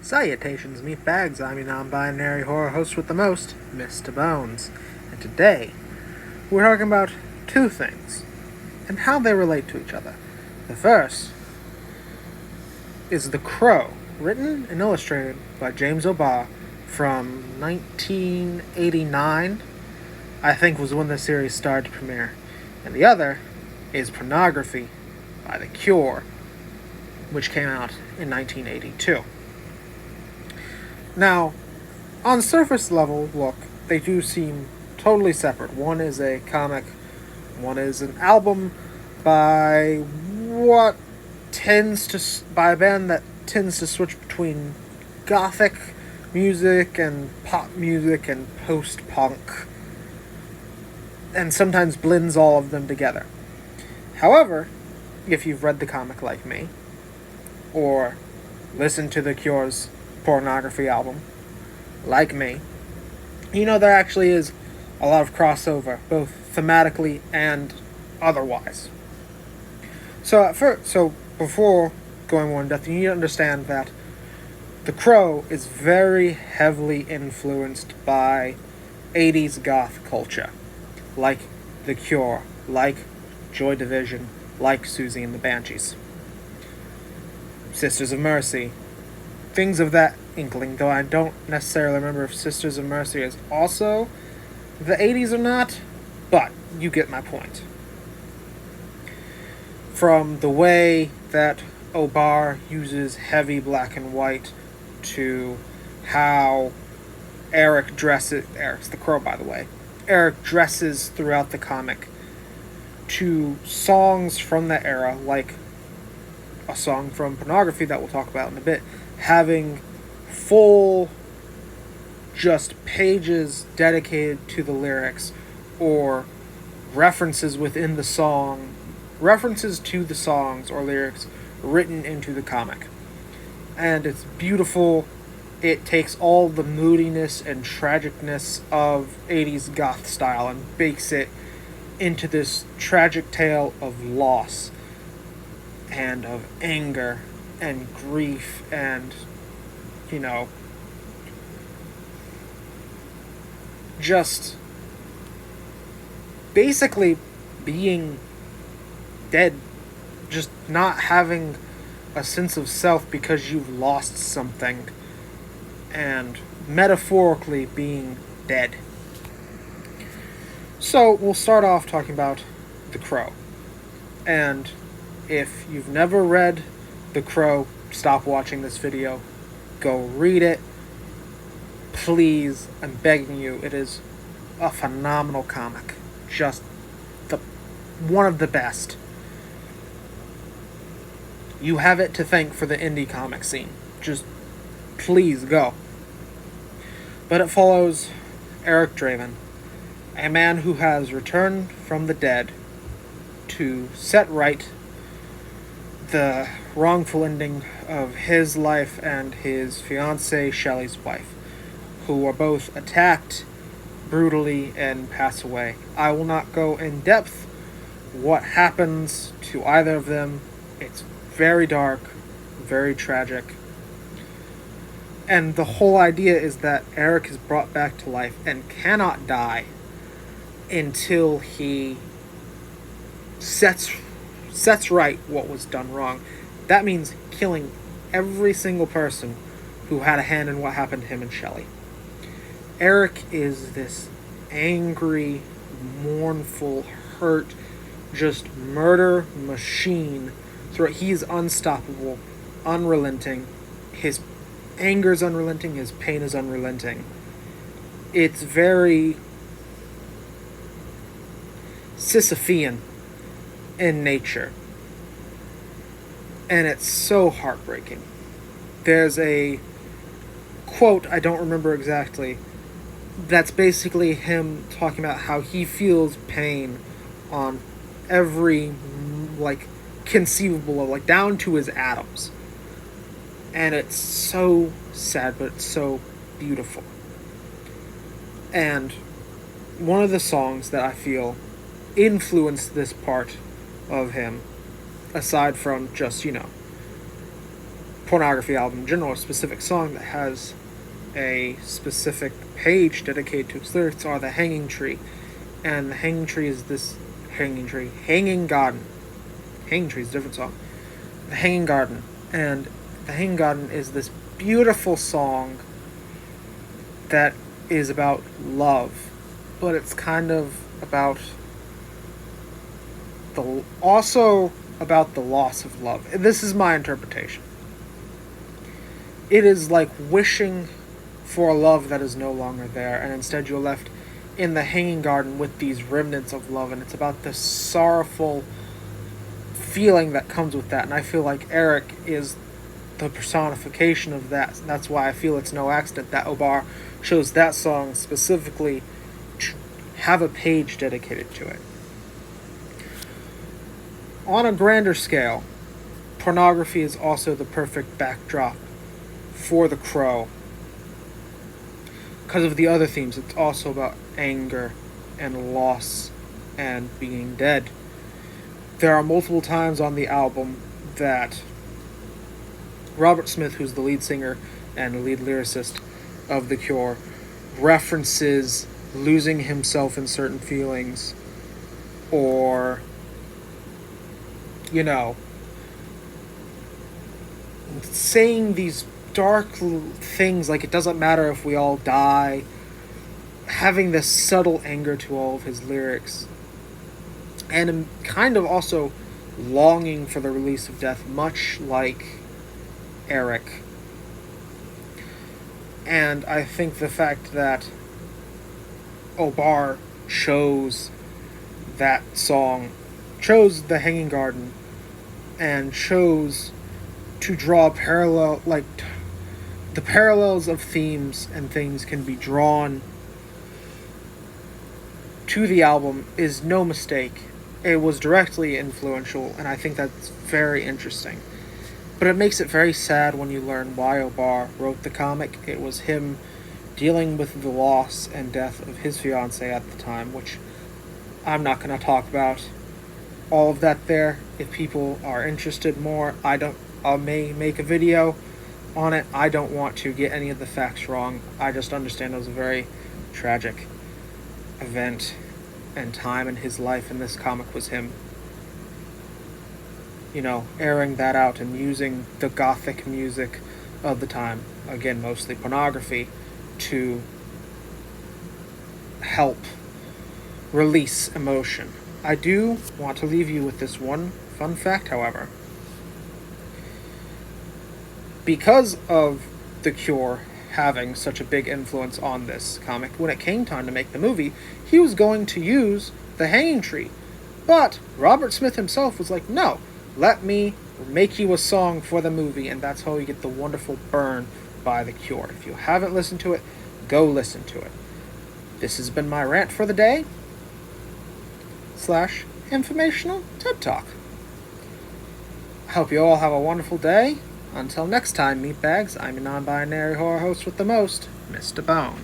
Salutations, meatbags. I'm your non-binary horror host with the most, Mr. Bones. And today, we're talking about two things, and how they relate to each other. The first is The Crow, written and illustrated by James O'Barr from 1989, I think was when the series started to premiere. And the other is Pornography by The Cure, which came out in 1982. Now, on surface level look, they do seem totally separate. One is a comic, one is an album by a band that tends to switch between gothic music and pop music and post-punk, and sometimes blends all of them together. However, if you've read the comic like me, or listened to The Cure's Pornography album, like me, you know there actually is a lot of crossover, both thematically and otherwise. So before going more in depth, you need to understand that The Crow is very heavily influenced by 80s goth culture, like The Cure, like Joy Division, like Susie and the Banshees, Sisters of Mercy, things of that inkling, though I don't necessarily remember if Sisters of Mercy is also the 80s or not, but you get my point. From the way that O'Barr uses heavy black and white to how Eric's the Crow, by the way, Eric dresses throughout the comic, to songs from the era, like a song from Pornography that we'll talk about in a bit, having full just pages dedicated to the lyrics, or references within the song, references to the songs or lyrics written into the comic. And it's beautiful. It takes all the moodiness and tragicness of 80s goth style and bakes it into this tragic tale of loss and of anger and grief and, just basically being dead, just not having a sense of self because you've lost something, and metaphorically being dead. So we'll start off talking about The Crow. And if you've never read The Crow, stop watching this video. Go read it. Please, I'm begging you. It is a phenomenal comic. Just one of the best. You have it to thank for the indie comic scene. Just please go. But it follows Eric Draven, a man who has returned from the dead to set right the wrongful ending of his life and his fiancée Shelley's wife, who are both attacked brutally and pass away. I will not go in depth what happens to either of them. It's very dark, very tragic. And the whole idea is that Eric is brought back to life and cannot die until he sets right what was done wrong. That means killing every single person who had a hand in what happened to him and Shelley. Eric is this angry, mournful, hurt, just murder machine. He's unstoppable, unrelenting. His anger is unrelenting, his pain is unrelenting. It's very Sisyphean in nature. And it's so heartbreaking. There's a quote, I don't remember exactly, that's basically him talking about how he feels pain on every, conceivable, down to his atoms. And it's so sad, but it's so beautiful. And one of the songs that I feel influenced this part of him, aside from just, pornography album in general, a specific song that has a specific page dedicated to its lyrics are The Hanging Tree. And The Hanging Tree is this Hanging Garden. Hanging Tree is a different song. The Hanging Garden. And The Hanging Garden is this beautiful song that is about love, but it's kind of about also about the loss of love. This is my interpretation. It is like wishing for a love that is no longer there, and instead you're left in the hanging garden with these remnants of love, and it's about the sorrowful feeling that comes with that. And I feel like Eric is the personification of that. And that's why I feel it's no accident that Obar chose that song specifically to have a page dedicated to it. On a grander scale, pornography is also the perfect backdrop for The Crow. Because of the other themes, it's also about anger and loss and being dead. There are multiple times on the album that Robert Smith, who's the lead singer and lead lyricist of The Cure, references losing himself in certain feelings, or, saying these dark things like it doesn't matter if we all die, having this subtle anger to all of his lyrics, and kind of also longing for the release of death, much like Eric. And I think the fact that Obar chose that song, chose The Hanging Garden, and chose to draw the parallels of themes and things can be drawn to the album is no mistake. It was directly influential, and I think that's very interesting. But it makes it very sad when you learn why Obar wrote the comic. It was him dealing with the loss and death of his fiancée at the time, which I'm not going to talk about all of that there. If people are interested more, I may make a video on it. I don't want to get any of the facts wrong. I just understand it was a very tragic event and time in his life, and this comic was him, airing that out and using the gothic music of the time, again, mostly pornography, to help release emotion. I do want to leave you with this one fun fact, however. Because of The Cure having such a big influence on this comic, when it came time to make the movie, he was going to use The Hanging Tree. But Robert Smith himself was like, no, let me make you a song for the movie, and that's how you get the wonderful Burn by The Cure. If you haven't listened to it, go listen to it. This has been my rant for the day / informational TED Talk. I hope you all have a wonderful day. Until next time, meatbags, I'm your non-binary horror host with the most, Mr. Bones.